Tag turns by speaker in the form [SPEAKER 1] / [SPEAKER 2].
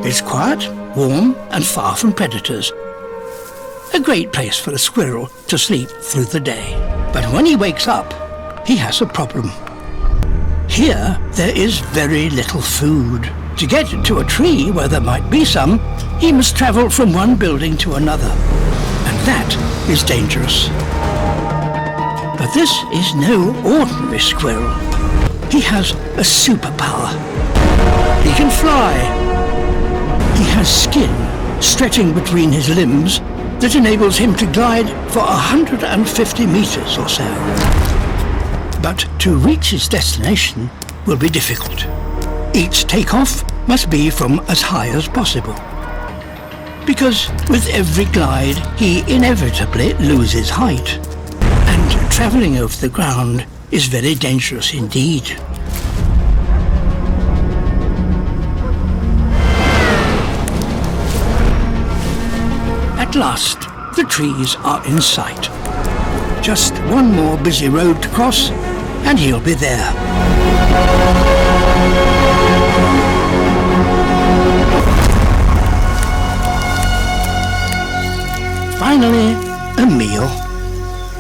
[SPEAKER 1] It's quiet, warm, and far from predators. A great place for a squirrel to sleep through the day. But when he wakes up, he has a problem. Here, there is very little food. To get to a tree where there might be some, he must travel from one building to another. And that is dangerous. But this is no ordinary squirrel. He has a superpower. He can fly. He has skin stretching between his limbs that enables him to glide for 150 meters or so. But to reach his destination will be difficult. Each takeoff must be from as high as possible. Because with every glide, he inevitably loses height. And travelling over the ground is very dangerous indeed. At last, the trees are in sight. Just one more busy road to cross, and he'll be there. Finally, a meal.